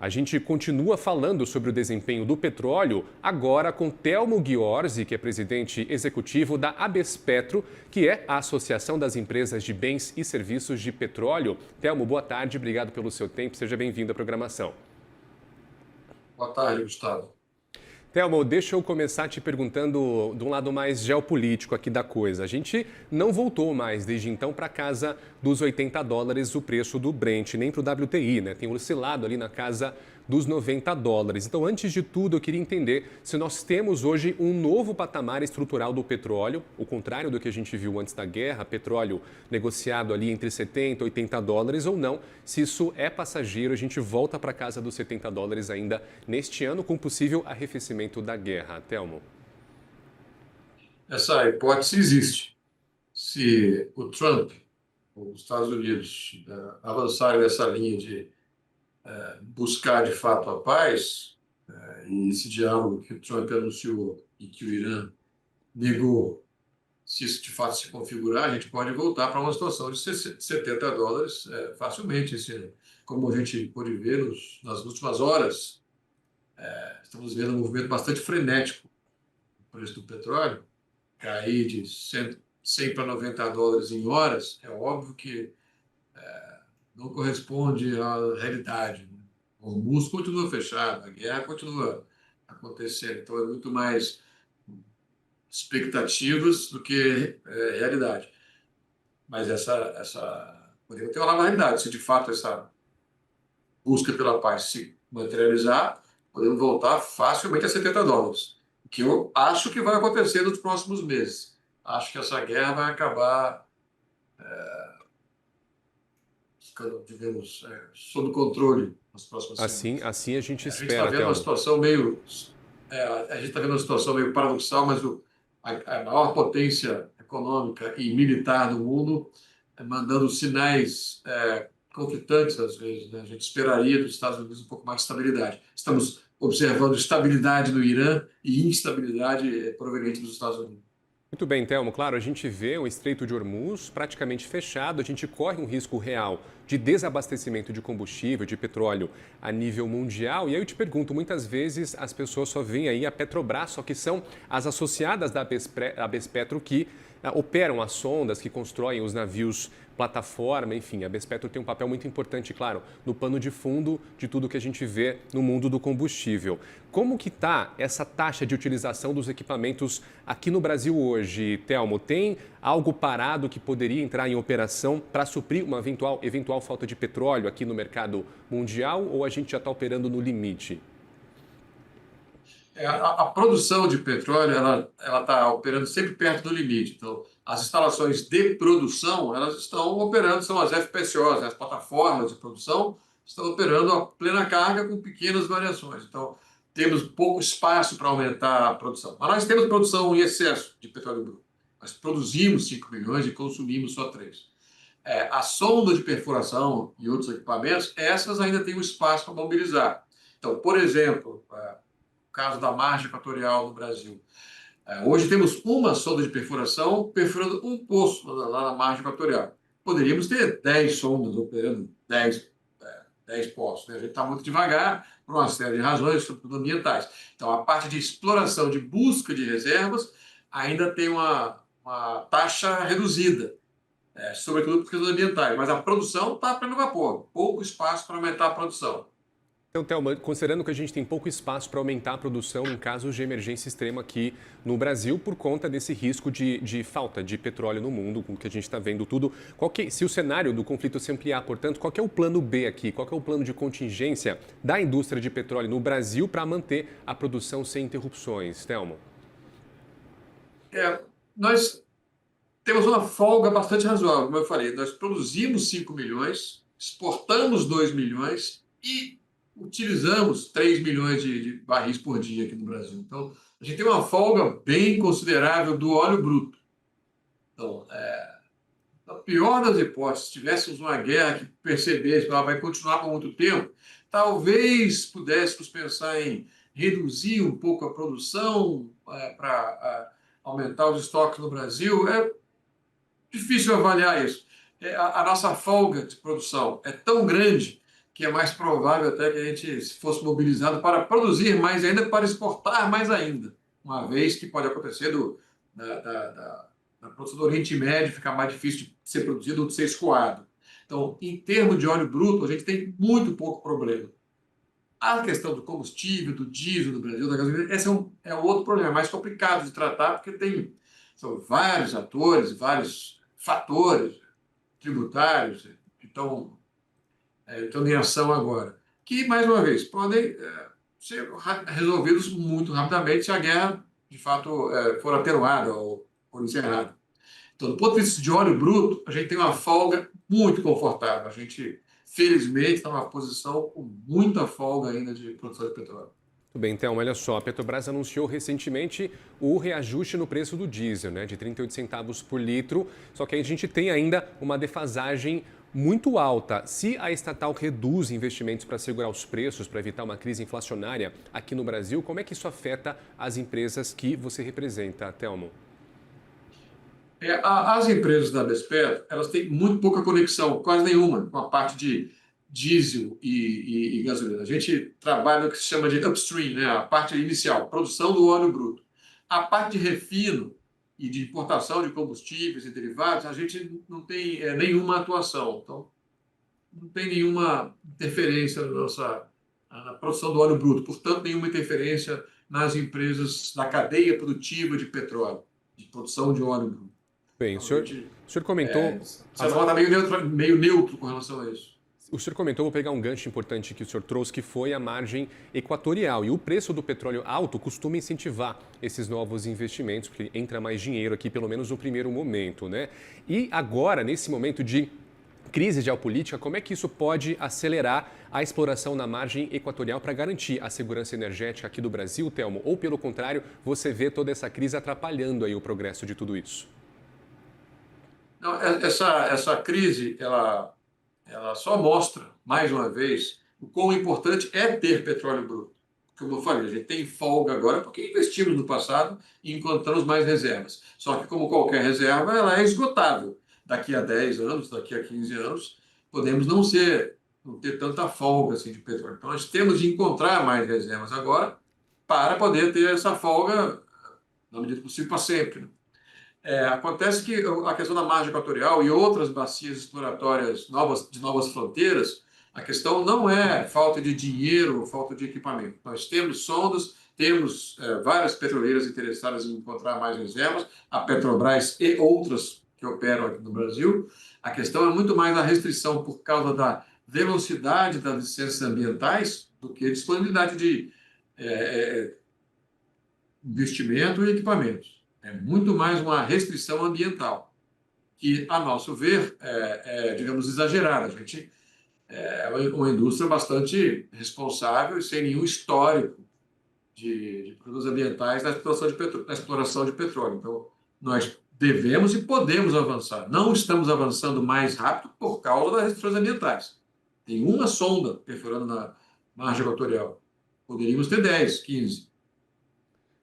A gente continua falando sobre o desempenho do petróleo, agora com Telmo Ghiorzi, que é presidente executivo da Abespetro, que é a Associação das Empresas de Bens e Serviços de Petróleo. Telmo, boa tarde, obrigado pelo seu tempo, seja bem-vindo à programação. Boa tarde, Gustavo. Telmo, deixa eu começar te perguntando de um lado mais geopolítico aqui da coisa. A gente não voltou mais desde então para casa dos $80 o preço do Brent, nem para o WTI, né? Tem oscilado ali na casa dos $90. Então, antes de tudo, eu queria entender se nós temos hoje um novo patamar estrutural do petróleo, o contrário do que a gente viu antes da guerra, petróleo negociado ali entre $70 e $80 ou não, se isso é passageiro, a gente volta para casa dos $70 ainda neste ano com possível arrefecimento da guerra. Telmo. Essa hipótese existe. Se o Trump, os Estados Unidos, avançarem nessa linha de buscar de fato a paz, e esse diálogo que o Trump anunciou e que o Irã negou, se isso de fato se configurar, a gente pode voltar para uma situação de $70 facilmente esse ano. Como a gente pôde ver nas últimas horas, estamos vendo um movimento bastante frenético no preço do petróleo, cair de 100 para $90 em horas, é óbvio que não corresponde à realidade, né? O Hormuz continua fechado, a guerra continua acontecendo, então é muito mais expectativas do que realidade. Mas poderia ter uma nova realidade. Se de fato essa busca pela paz se materializar, podemos voltar facilmente a $70, o que eu acho que vai acontecer nos próximos meses. Acho que essa guerra vai acabar ficando, digamos, sob controle nas próximas Assim, semanas. assim a gente A gente está espera, vendo uma Telmo. situação meio, a gente está vendo uma situação meio paradoxal, mas a maior potência econômica e militar do mundo mandando sinais conflitantes às vezes, né? A gente esperaria dos Estados Unidos um pouco mais de estabilidade. Estamos observando estabilidade no Irã e instabilidade proveniente dos Estados Unidos. Muito bem, Telmo. Claro, a gente vê o Estreito de Hormuz praticamente fechado, a gente corre um risco real de desabastecimento de combustível, de petróleo a nível mundial. E aí eu te pergunto, muitas vezes as pessoas só veem aí a Petrobras, só que são as associadas da Bespetro que operam as sondas, que constroem os navios plataforma, enfim, a Bespetro tem um papel muito importante, claro, no pano de fundo de tudo que a gente vê no mundo do combustível. Como que está essa taxa de utilização dos equipamentos aqui no Brasil hoje, Telmo? Tem algo parado que poderia entrar em operação para suprir uma eventual falta de petróleo aqui no mercado mundial ou a gente já está operando no limite? A produção de petróleo ela está operando sempre perto do limite. Então, as instalações de produção elas estão operando, são as FPSOs, né? As plataformas de produção estão operando a plena carga com pequenas variações. Então, temos pouco espaço para aumentar a produção. Mas nós temos produção em excesso de petróleo bruto. Nós produzimos 5 milhões e consumimos só 3. A sonda de perfuração e outros equipamentos, essas ainda têm um espaço para mobilizar. Então, por exemplo, caso da margem equatorial do Brasil. Hoje temos uma sonda de perfuração perfurando um poço lá na margem equatorial. Poderíamos ter 10 sondas operando 10 poços, né? A gente está muito devagar por uma série de razões, sobretudo ambientais. Então, a parte de exploração, de busca de reservas, ainda tem uma taxa reduzida, sobretudo por questões ambientais. Mas a produção está a pleno vapor, pouco espaço para aumentar a produção. Então, Thelma, considerando que a gente tem pouco espaço para aumentar a produção em casos de emergência extrema aqui no Brasil, por conta desse risco de falta de petróleo no mundo, com o que a gente está vendo tudo, se o cenário do conflito se ampliar, portanto, qual que é o plano B aqui? Qual que é o plano de contingência da indústria de petróleo no Brasil para manter a produção sem interrupções, Thelma? Nós temos uma folga bastante razoável, como eu falei. Nós produzimos 5 milhões, exportamos 2 milhões e utilizamos 3 milhões de barris por dia aqui no Brasil. Então, a gente tem uma folga bem considerável do óleo bruto. Então, na pior das hipóteses, se tivéssemos uma guerra que percebesse que ela vai continuar por muito tempo, talvez pudéssemos pensar em reduzir um pouco a produção para aumentar os estoques no Brasil. É difícil avaliar isso. A nossa folga de produção é tão grande que é mais provável até que a gente fosse mobilizado para produzir mais ainda, para exportar mais ainda, uma vez que pode acontecer da produção do Oriente Médio ficar mais difícil de ser produzido ou de ser escoado. Então, em termos de óleo bruto, a gente tem muito pouco problema. A questão do combustível, do diesel no Brasil, da gasolina, esse é um outro problema, mais complicado de tratar, porque são vários atores, vários fatores tributários que estão em ação agora, que, mais uma vez, podem ser resolvidos muito rapidamente se a guerra, de fato, for atenuada ou encerrada. Então, do ponto de vista de óleo bruto, a gente tem uma folga muito confortável. A gente, felizmente, está numa posição com muita folga ainda de produção de petróleo. Tudo bem, então, olha só, a Petrobras anunciou recentemente o reajuste no preço do diesel, né, de 38 centavos por litro, só que aí a gente tem ainda uma defasagem muito alta. Se a estatal reduz investimentos para segurar os preços, para evitar uma crise inflacionária aqui no Brasil, como é que isso afeta as empresas que você representa, Telmo? As empresas da Bespetro, elas têm muito pouca conexão, quase nenhuma, com a parte de diesel e gasolina. A gente trabalha no que se chama de upstream, né? A parte inicial, produção do óleo bruto. A parte de refino e de importação de combustíveis e derivados, a gente não tem nenhuma atuação. Então, não tem nenhuma interferência na produção do óleo bruto, portanto, nenhuma interferência nas empresas da cadeia produtiva de petróleo, de produção de óleo bruto. Bem, Então, o senhor comentou. você está meio neutro com relação a isso. O senhor comentou, vou pegar um gancho importante que o senhor trouxe, que foi a margem equatorial. E o preço do petróleo alto costuma incentivar esses novos investimentos, porque entra mais dinheiro aqui, pelo menos no primeiro momento, né? E agora, nesse momento de crise geopolítica, como é que isso pode acelerar a exploração na margem equatorial para garantir a segurança energética aqui do Brasil, Telmo? Ou, pelo contrário, você vê toda essa crise atrapalhando aí o progresso de tudo isso? Não, essa crise, ela só mostra, mais uma vez, o quão importante é ter petróleo bruto. Como eu falei, a gente tem folga agora porque investimos no passado e encontramos mais reservas. Só que, como qualquer reserva, ela é esgotável. Daqui a 10 anos, daqui a 15 anos, podemos não ter tanta folga assim, de petróleo. Então, nós temos de encontrar mais reservas agora para poder ter essa folga, na medida do possível, para sempre, né? Acontece que a questão da margem equatorial e outras bacias exploratórias de novas fronteiras, a questão não é falta de dinheiro ou falta de equipamento. Nós temos sondas, temos várias petroleiras interessadas em encontrar mais reservas, a Petrobras e outras que operam aqui no Brasil. A questão é muito mais a restrição por causa da velocidade das licenças ambientais do que a disponibilidade de investimento e equipamentos. É muito mais uma restrição ambiental, que, a nosso ver, digamos, exagerada. A gente é uma indústria bastante responsável e sem nenhum histórico de produtos ambientais na exploração de petróleo. Então, nós devemos e podemos avançar. Não estamos avançando mais rápido por causa das restrições ambientais. Tem uma sonda perfurando na margem equatorial. Poderíamos ter 10, 15.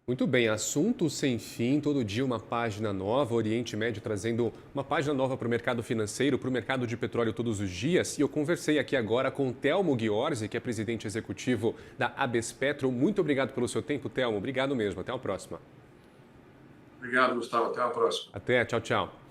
Muito bem, assunto sem fim, todo dia uma página nova, Oriente Médio trazendo uma página nova para o mercado financeiro, para o mercado de petróleo todos os dias. E eu conversei aqui agora com Telmo Ghiorzi, que é presidente executivo da Abespetro. Muito obrigado pelo seu tempo, Telmo. Obrigado mesmo. Até a próxima. Obrigado, Gustavo. Até a próxima. Até, tchau, tchau.